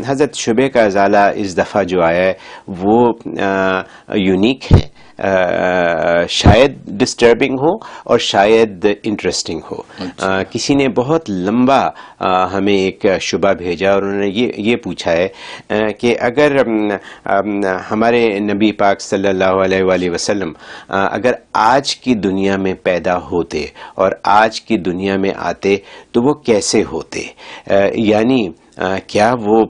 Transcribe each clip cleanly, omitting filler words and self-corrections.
حضرت شبہ کا ازالہ اس دفعہ جو آیا ہے وہ یونیک ہے، شاید ڈسٹربنگ ہو اور شاید انٹرسٹنگ ہو. کسی نے بہت لمبا ہمیں ایک شبہ بھیجا اور انہوں نے یہ پوچھا ہے کہ اگر ہمارے نبی پاک صلی اللہ علیہ وآلہ وسلم اگر آج کی دنیا میں پیدا ہوتے اور آج کی دنیا میں آتے تو وہ کیسے ہوتے؟ یعنی کیا وہ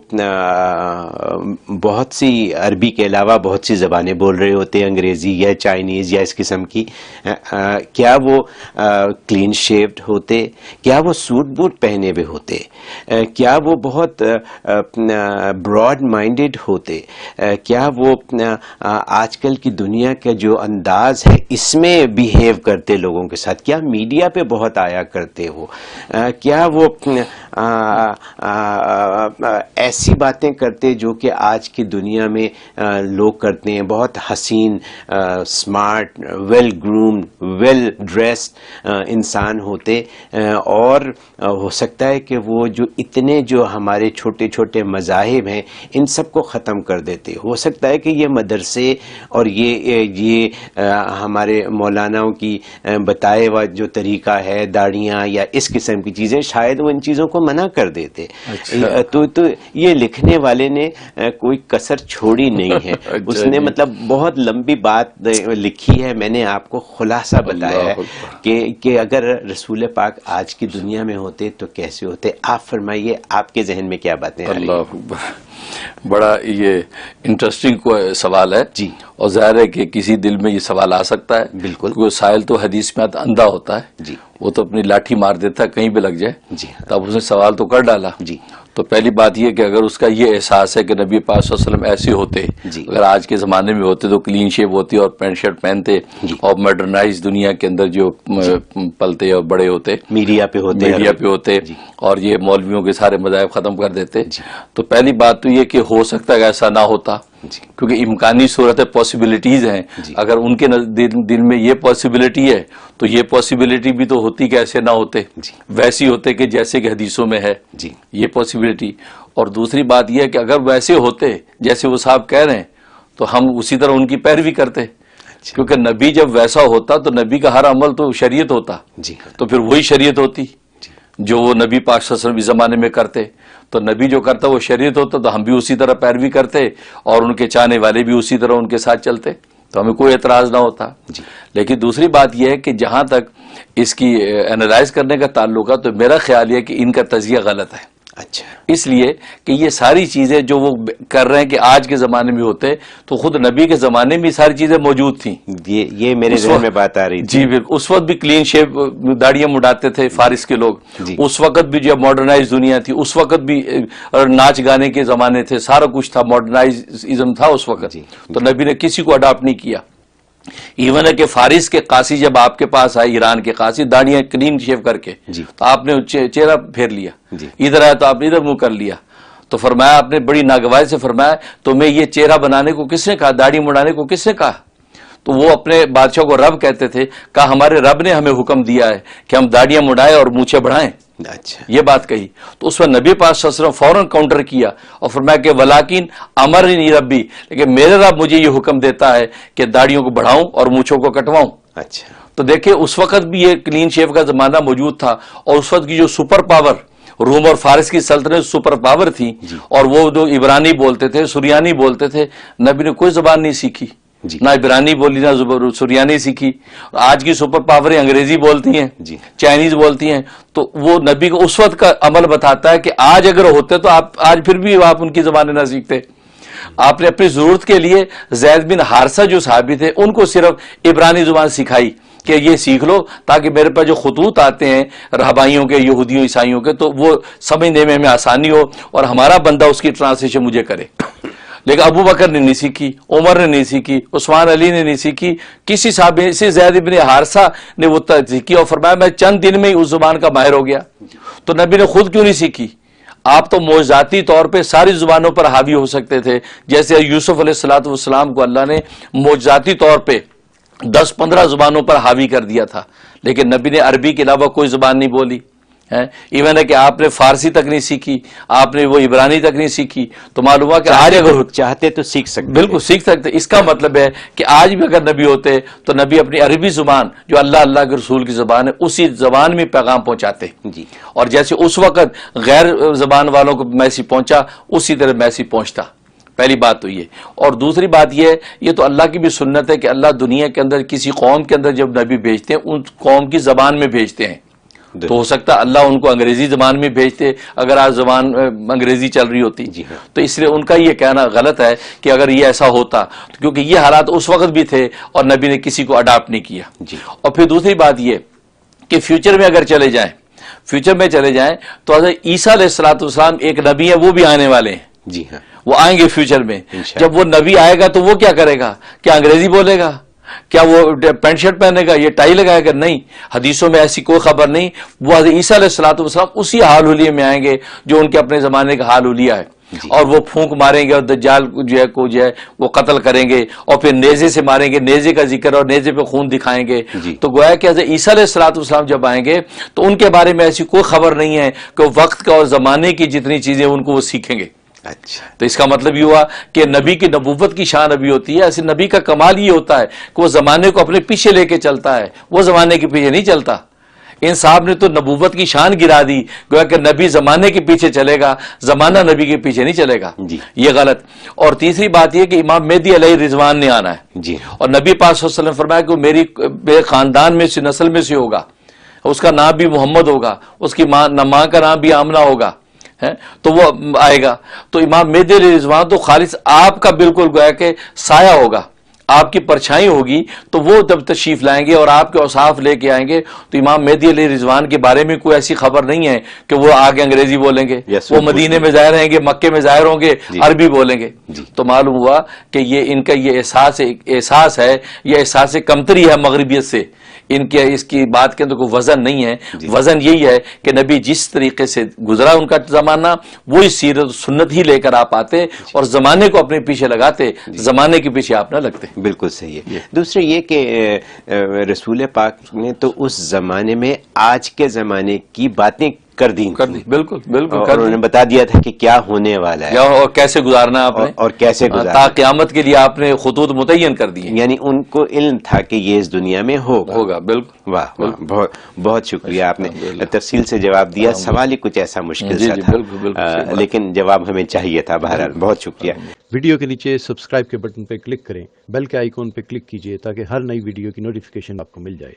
بہت سی عربی کے علاوہ بہت سی زبانیں بول رہے ہوتے، انگریزی یا چائنیز یا اس قسم کی؟ کیا وہ کلین شیوڈ ہوتے؟ کیا وہ سوٹ بوٹ پہنے ہوئے ہوتے؟ کیا وہ بہت براڈ مائنڈڈ ہوتے؟ کیا وہ آج کل کی دنیا کا جو انداز ہے اس میں بیہیو کرتے لوگوں کے ساتھ؟ کیا میڈیا پہ بہت آیا کرتے ہو؟ کیا وہ ایسی باتیں کرتے جو کہ آج کی دنیا میں لوگ کرتے ہیں؟ بہت حسین، smart, well groomed, well dressed انسان ہوتے، اور ہو سکتا ہے کہ وہ جو اتنے جو ہمارے چھوٹے چھوٹے مذاہب ہیں ان سب کو ختم کر دیتے. ہو سکتا ہے کہ یہ مدرسے اور یہ ہمارے مولاناؤں کی بتائے ہوا جو طریقہ ہے، داڑیاں یا اس قسم کی چیزیں، شاید وہ ان چیزوں کو منع کر دیتے. تو یہ لکھنے والے نے کوئی کسر چھوڑی نہیں ہے. اس نے مطلب بہت لمبی بات لکھی ہے. میں نے آپ کو خلاصہ بتایا ہے کہ اگر رسول پاک آج کی دنیا میں ہوتے تو کیسے ہوتے. آپ فرمائیے آپ کے ذہن میں کیا باتیں؟ اللہ، بڑا یہ انٹرسٹنگ سوال ہے جی، اور ظاہر ہے کہ کسی دل میں یہ سوال آ سکتا ہے. بالکل، کیونکہ سائل تو حدیث میں اندھا ہوتا ہے جی، وہ تو اپنی لاٹھی مار دیتا ہے کہیں بھی لگ جائے جی، تب اس نے سوال تو کر ڈالا جی. تو پہلی بات یہ کہ اگر اس کا یہ احساس ہے کہ نبی پاک صلی اللہ علیہ وسلم ایسے ہوتے جی، اگر آج کے زمانے میں ہوتے تو کلین شیپ ہوتی اور پینٹ شرٹ پہنتے جی، اور ماڈرنائز دنیا کے اندر جو پلتے اور بڑے ہوتے، میڈیا پہ ہوتے جی، اور یہ مولویوں کے سارے مذاہب ختم کر دیتے جی. تو پہلی بات تو یہ کہ ہو سکتا ہے کہ ایسا نہ ہوتا جی، کیونکہ امکانی صورت پاسبلٹیز ہیں جی. اگر ان کے دل میں یہ پاسبلٹی ہے تو یہ پاسبلٹی بھی تو ہوتی کہ ایسے نہ ہوتے جی، ویسی ہوتے کہ جیسے کہ حدیثوں میں ہے جی، یہ پاسبلٹی. اور دوسری بات یہ ہے کہ اگر ویسے ہوتے جیسے وہ صاحب کہہ رہے ہیں تو ہم اسی طرح ان کی پیروی کرتے، کیونکہ نبی جب ویسا ہوتا تو نبی کا ہر عمل تو شریعت ہوتا جی، تو پھر وہی شریعت ہوتی جو وہ نبی پاک صلی اللہ علیہ وسلم اس زمانے میں کرتے. تو نبی جو کرتا وہ شریعت ہوتا تو ہم بھی اسی طرح پیروی کرتے اور ان کے چاہنے والے بھی اسی طرح ان کے ساتھ چلتے، تو ہمیں کوئی اعتراض نہ ہوتا جی. لیکن دوسری بات یہ ہے کہ جہاں تک اس کی اینالائز کرنے کا تعلق ہے تو میرا خیال یہ کہ ان کا تجزیہ غلط ہے. اچھا، اس لیے کہ یہ ساری چیزیں جو وہ کر رہے ہیں کہ آج کے زمانے میں ہوتے تو خود نبی کے زمانے میں ساری چیزیں موجود تھیں. یہ میرے ذہن میں بات آ رہی تھی جی. اس وقت بھی کلین شیپ داڑیاں مڈاتے تھے فارس کے لوگ جی. اس وقت بھی جو ماڈرنائز دنیا تھی، اس وقت بھی ناچ گانے کے زمانے تھے، سارا کچھ تھا، ماڈرنائزم تھا اس وقت جی. تو نبی نے کسی کو اڈاپٹ نہیں کیا. ایون ہے کہ فارس کے قاسی جب آپ کے پاس آئے، ایران کے قاسی، داڑیاں کلین شیو کر کے جی، تو آپ نے چہرہ پھیر لیا جی. ادھر آیا تو آپ نے ادھر منہ کر لیا. تو فرمایا آپ نے بڑی ناگواری سے فرمایا تمہیں یہ چہرہ بنانے کو کس نے کہا، داڑھی مڑانے کو کس نے کہا؟ تو وہ اپنے بادشاہ کو رب کہتے تھے. کہا ہمارے رب نے ہمیں حکم دیا ہے کہ ہم داڑیاں مڑائیں اور مونچھیں بڑھائیں. اچھا، یہ بات کہی تو اس میں نبی پاک صلی اللہ علیہ وسلم فوراً کاؤنٹر کیا اور فرمایا کہ ولیکن امرنی ربی، لیکن میرے رب مجھے یہ حکم دیتا ہے کہ داڑیوں کو بڑھاؤں اور مونچھوں کو کٹواؤں. اچھا، تو دیکھیں اس وقت بھی یہ کلین شیو کا زمانہ موجود تھا، اور اس وقت کی جو سپر پاور روم اور فارس کی سلطنت سپر پاور تھی جی. اور وہ جو عبرانی بولتے تھے، سریانی بولتے تھے، نبی نے کوئی زبان نہیں سیکھی جی. نہ عبرانی بولی نہ سریانی سیکھی. آج کی سپر پاوریں انگریزی بولتی ہیں جی، چائنیز بولتی ہیں. تو وہ نبی کو اس وقت کا عمل بتاتا ہے کہ آج اگر ہوتے تو آپ آج پھر بھی آپ ان کی زبانیں نہ سیکھتے. آپ نے اپنی ضرورت کے لیے زید بن حارثہ جو صحابی تھے ان کو صرف عبرانی زبان سکھائی کہ یہ سیکھ لو تاکہ میرے پاس جو خطوط آتے ہیں رہبائیوں کے، یہودیوں، عیسائیوں کے، تو وہ سمجھنے میں ہمیں آسانی ہو اور ہمارا بندہ اس کی ٹرانسلیشن مجھے کرے. لیکن ابو بکر نے نہیں سیکھی، عمر نے نہیں سیکھی، عثمان علی نے نہیں سیکھی، کسی صحابی سے زید بن حارثہ نے وہ سیکھی اور فرمایا میں چند دن میں ہی اس زبان کا ماہر ہو گیا. تو نبی نے خود کیوں نہیں سیکھی؟ آپ تو معجزاتی طور پہ ساری زبانوں پر حاوی ہو سکتے تھے. جیسے یوسف علیہ السلام کو اللہ نے معجزاتی طور پہ 10-15 زبانوں پر حاوی کر دیا تھا، لیکن نبی نے عربی کے علاوہ کوئی زبان نہیں بولی ایون ہے کہ آپ نے فارسی تک نہیں سیکھی, آپ نے وہ عبرانی تک نہیں سیکھی, تو معلوم ہوا کہ آج اگر چاہتے تو سیکھ سکتے, بالکل سیکھ سکتے. اس کا مطلب ہے کہ آج بھی اگر نبی ہوتے تو نبی اپنی عربی زبان جو اللہ کے رسول کی زبان ہے اسی زبان میں پیغام پہنچاتے جی, اور جیسے اس وقت غیر زبان والوں کو میسیج پہنچا اسی طرح میسیج پہنچتا. پہلی بات تو یہ. اور دوسری بات یہ تو اللہ کی بھی سنت ہے کہ اللہ دنیا کے اندر کسی قوم کے اندر جب نبی بھیجتے ہیں ان قوم کی زبان میں بھیجتے ہیں. تو ہو سکتا ہے اللہ ان کو انگریزی زبان میں بھیجتے اگر آج زبان انگریزی چل رہی ہوتی جی. تو اس لیے ان کا یہ کہنا غلط ہے کہ اگر یہ ایسا ہوتا, کیونکہ یہ حالات اس وقت بھی تھے اور نبی نے کسی کو اڈاپٹ نہیں کیا جی. اور پھر دوسری بات یہ کہ فیوچر میں اگر چلے جائیں تو حضرت عیسیٰ علیہ السلام ایک نبی ہے, وہ بھی آنے والے ہیں جی ہاں, وہ آئیں گے فیوچر میں. جب وہ نبی آئے گا تو وہ کیا کرے گا؟ کیا انگریزی بولے گا؟ کیا وہ پینٹ شرٹ پہنے گا, یہ ٹائی لگائے گا؟ نہیں, حدیثوں میں ایسی کوئی خبر نہیں. وہ حضرت عیسیٰ علیہ السلام اسی حال حلیے میں آئیں گے جو ان کے اپنے زمانے کا حال حلیہ ہے جی. اور وہ پھونک ماریں گے اور دجال جو ہے وہ قتل کریں گے, اور پھر نیزے سے ماریں گے, نیزے کا ذکر اور نیزے پہ خون دکھائیں گے جی. تو گویا کہ حضرت عیسیٰ علیہ السلام جب آئیں گے تو ان کے بارے میں ایسی کوئی خبر نہیں ہے کہ وقت کا اور زمانے کی جتنی چیزیں ان کو وہ سیکھیں گے. اچھا, تو اس کا مطلب یہ ہوا کہ نبی کی نبوت کی شان ابھی ہوتی ہے. ایسے نبی کا کمال یہ ہوتا ہے کہ وہ زمانے کو اپنے پیچھے لے کے چلتا ہے, وہ زمانے کے پیچھے نہیں چلتا. ان صاحب نے تو نبوت کی شان گرا دی, گویا کہ نبی زمانے کے پیچھے چلے گا, زمانہ نبی کے پیچھے نہیں چلے گا جی. یہ غلط. اور تیسری بات یہ کہ امام مہدی علیہ رضوان نے آنا ہے جی, اور نبی پاک صلی اللہ علیہ وسلم فرمایا کہ میرے خاندان میں سے, نسل میں سے ہوگا, اس کا نام بھی محمد ہوگا, اس کی ماں کا نام بھی آمنہ ہوگا, تو وہ آئے گا. تو امام مہدی علیہ رضوان تو خالص آپ کا بالکل گویا کہ سایہ ہوگا, آپ کی پرچھائی ہوگی. تو وہ جب تشریف لائیں گے اور آپ کے اوصاف لے کے آئیں گے تو امام مہدی علیہ رضوان کے بارے میں کوئی ایسی خبر نہیں ہے کہ وہ آگے انگریزی بولیں گے, وہ مدینے میں ظاہر رہیں گے, مکے میں ظاہر ہوں گے, عربی بولیں گے. تو معلوم ہوا کہ یہ ان کا یہ احساس ہے, یہ احساس کمتری ہے مغربیت سے. ان کے اس کی بات کے اندر کوئی وزن نہیں ہے. وزن یہی ہے کہ نبی جس طریقے سے گزرا ان کا زمانہ, وہی سیرت سنت ہی لے کر آپ آتے اور زمانے کو اپنے پیچھے لگاتے, زمانے کے پیچھے آپ نہ لگتے. بالکل صحیح ہے. دوسرے یہ کہ رسول پاک نے تو اس زمانے میں آج کے زمانے کی باتیں کر دی. بالکل بالکل. اور انہوں نے بتا دیا تھا کہ کیا ہونے والا ہے اور کیسے گزارنا ہے آپ نے, اور کیسے گزارنا, تا قیامت کے لیے آپ نے خطوط متعین کر دیے. یعنی ان کو علم تھا کہ یہ اس دنیا میں ہوگا. بالکل. واہ, بہت شکریہ, آپ نے تفصیل سے جواب دیا. سوال ہی کچھ ایسا مشکل سا تھا لیکن جواب ہمیں چاہیے تھا. بہرحال بہت شکریہ. ویڈیو کے نیچے سبسکرائب کے بٹن پہ کلک کریں, بیل کے آئیکن پہ کلک کیجئے تاکہ ہر نئی ویڈیو کی نوٹیفیکیشن آپ کو مل جائے.